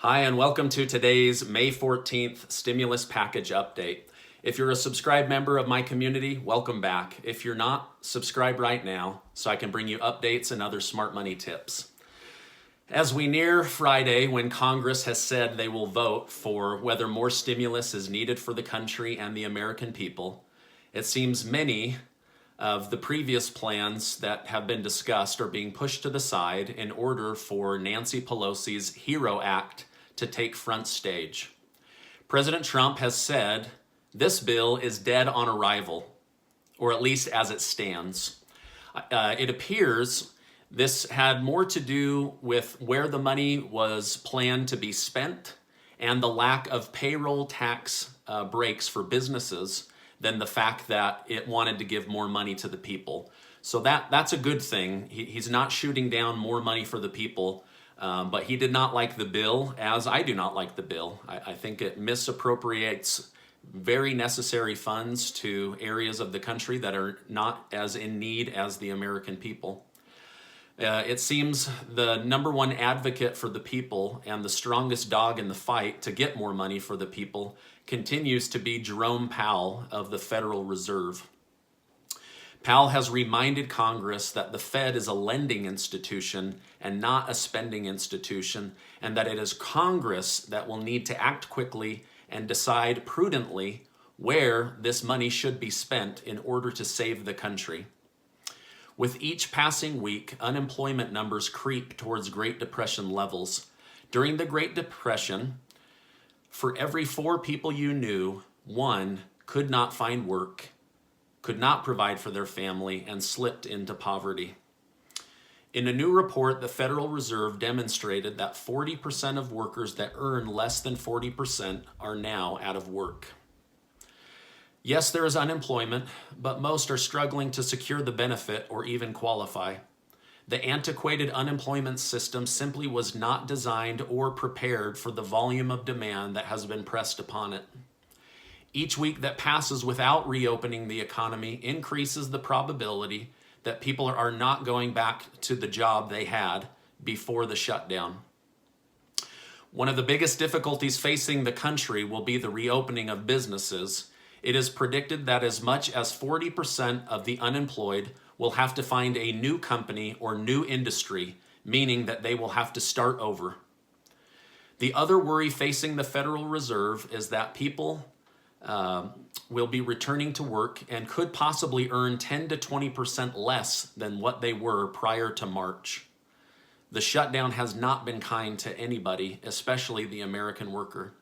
Hi, and welcome to today's May 14th stimulus package update. If you're a subscribed member of my community, welcome back. If you're not, subscribe right now so I can bring you updates and other smart money tips. As we near Friday, when Congress has said they will vote for whether more stimulus is needed for the country and the American people, it seems many of the previous plans that have been discussed are being pushed to the side in order for Nancy Pelosi's Hero Act to take front stage. President Trump has said this bill is dead on arrival, or at least as it stands. It appears this had more to do with where the money was planned to be spent and the lack of payroll tax breaks for businesses than the fact that it wanted to give more money to the people. So that's a good thing. He's not shooting down more money for the people, but he did not like the bill, as I do not like the bill. I think it misappropriates very necessary funds to areas of the country that are not as in need as the American people. It seems the number one advocate for the people and the strongest dog in the fight to get more money for the people continues to be Jerome Powell of the Federal Reserve. Powell has reminded Congress that the Fed is a lending institution and not a spending institution, and that it is Congress that will need to act quickly and decide prudently where this money should be spent in order to save the country. With each passing week, unemployment numbers creep towards Great Depression levels. During the Great Depression, for every 4 people you knew, 1 could not find work, could not provide for their family, and slipped into poverty. In a new report, the Federal Reserve demonstrated that 40% of workers that earn less than 40% are now out of work. Yes, there is unemployment, but most are struggling to secure the benefit or even qualify. The antiquated unemployment system simply was not designed or prepared for the volume of demand that has been pressed upon it. Each week that passes without reopening the economy increases the probability that people are not going back to the job they had before the shutdown. One of the biggest difficulties facing the country will be the reopening of businesses. It is predicted that as much as 40% of the unemployed will have to find a new company or new industry, meaning that they will have to start over. The other worry facing the Federal Reserve is that people will be returning to work and could possibly earn 10 to 20% less than what they were prior to March. The shutdown has not been kind to anybody, especially the American worker.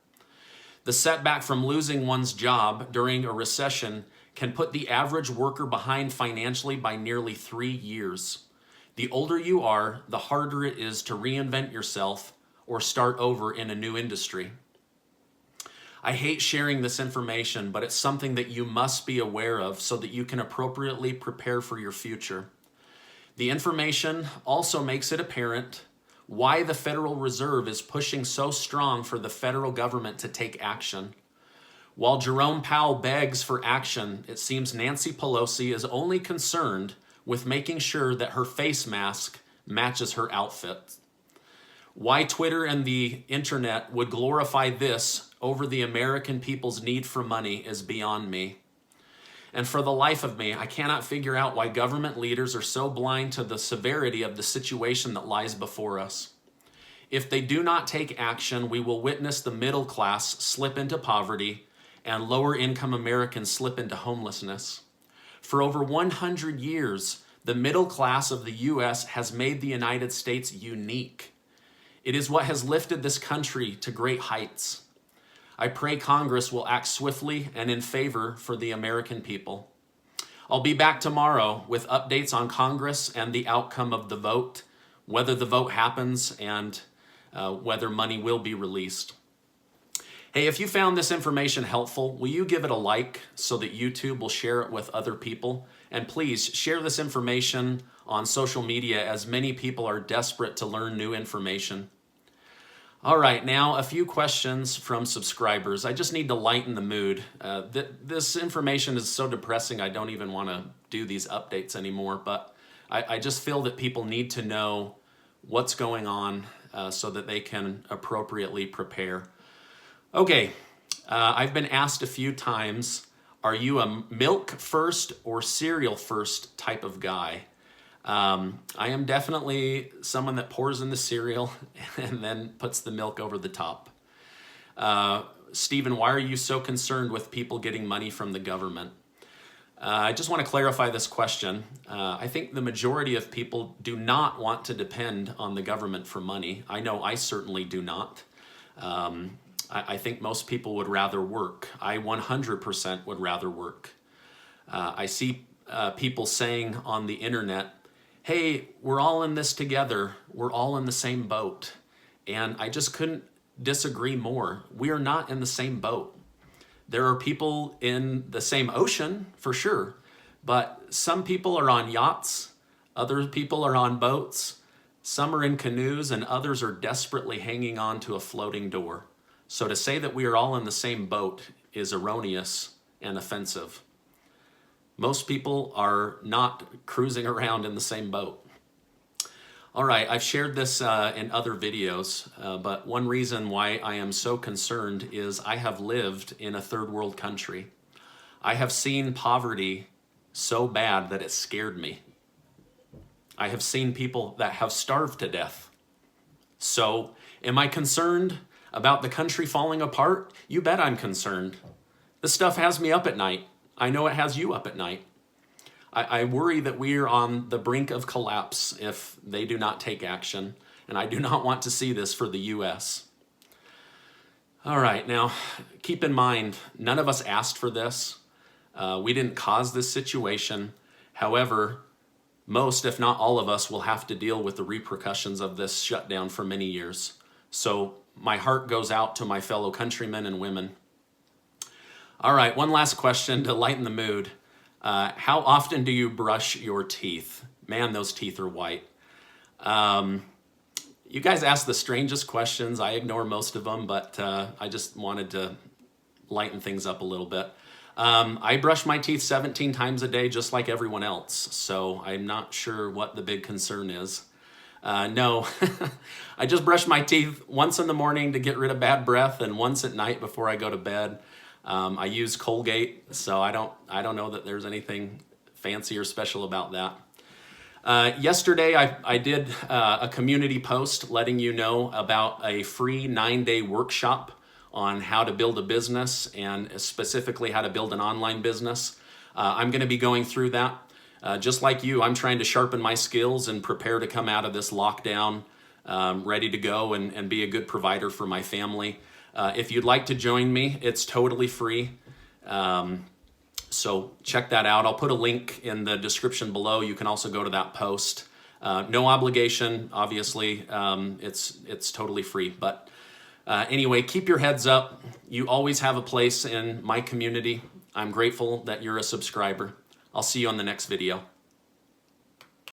The setback from losing one's job during a recession can put the average worker behind financially by nearly 3 years. The older you are, the harder it is to reinvent yourself or start over in a new industry. I hate sharing this information, but it's something that you must be aware of so that you can appropriately prepare for your future. The information also makes it apparent why the Federal Reserve is pushing so strong for the federal government to take action. While Jerome Powell begs for action, it seems Nancy Pelosi is only concerned with making sure that her face mask matches her outfit. Why Twitter and the internet would glorify this over the American people's need for money is beyond me. And for the life of me, I cannot figure out why government leaders are so blind to the severity of the situation that lies before us. If they do not take action, we will witness the middle class slip into poverty and lower income Americans slip into homelessness. For over 100 years, the middle class of the U.S. has made the United States unique. It is what has lifted this country to great heights. I pray Congress will act swiftly and in favor for the American people. I'll be back tomorrow with updates on Congress and the outcome of the vote, whether the vote happens, and whether money will be released. Hey, if you found this information helpful, will you give it a like so that YouTube will share it with other people? And please share this information on social media, as many people are desperate to learn new information. All right, now a few questions from subscribers. I just need to lighten the mood. This information is so depressing, I don't even want to do these updates anymore, but I just feel that people need to know what's going on so that they can appropriately prepare. Okay, I've been asked a few times, are you a milk first or cereal first type of guy? I am definitely someone that pours in the cereal and then puts the milk over the top. Stephen, why are you so concerned with people getting money from the government? I just want to clarify this question. I think the majority of people do not want to depend on the government for money. I know I certainly do not. I think most people would rather work. I 100% would rather work. I see people saying on the internet, hey, we're all in this together. We're all in the same boat. And I just couldn't disagree more. We are not in the same boat. There are people in the same ocean, for sure, but some people are on yachts, other people are on boats, some are in canoes, and others are desperately hanging on to a floating door. So to say that we are all in the same boat is erroneous and offensive. Most people are not cruising around in the same boat. All right, I've shared this in other videos, but one reason why I am so concerned is I have lived in a third world country. I have seen poverty so bad that it scared me. I have seen people that have starved to death. So, am I concerned about the country falling apart? You bet I'm concerned. This stuff has me up at night. I know it has you up at night. I worry that we are on the brink of collapse if they do not take action, and I do not want to see this for the U.S. All right, now keep in mind, none of us asked for this. We didn't cause this situation. However, most, if not all of us, will have to deal with the repercussions of this shutdown for many years. So my heart goes out to my fellow countrymen and women. All right, one last question to lighten the mood. How often do you brush your teeth? Man, those teeth are white. You guys ask the strangest questions. I ignore most of them, but I just wanted to lighten things up a little bit. I brush my teeth 17 times a day, just like everyone else, so I'm not sure what the big concern is. No, I just brush my teeth once in the morning to get rid of bad breath and once at night before I go to bed. I use Colgate, so I don't know that there's anything fancy or special about that. Yesterday, I did a community post letting you know about a free 9-day workshop on how to build a business and specifically how to build an online business. I'm going to be going through that. Just like you, I'm trying to sharpen my skills and prepare to come out of this lockdown ready to go and be a good provider for my family. If you'd like to join me, it's totally free. So check that out. I'll put a link in the description below. You can also go to that post. No obligation, obviously. It's totally free. But anyway, keep your heads up. You always have a place in my community. I'm grateful that you're a subscriber. I'll see you on the next video.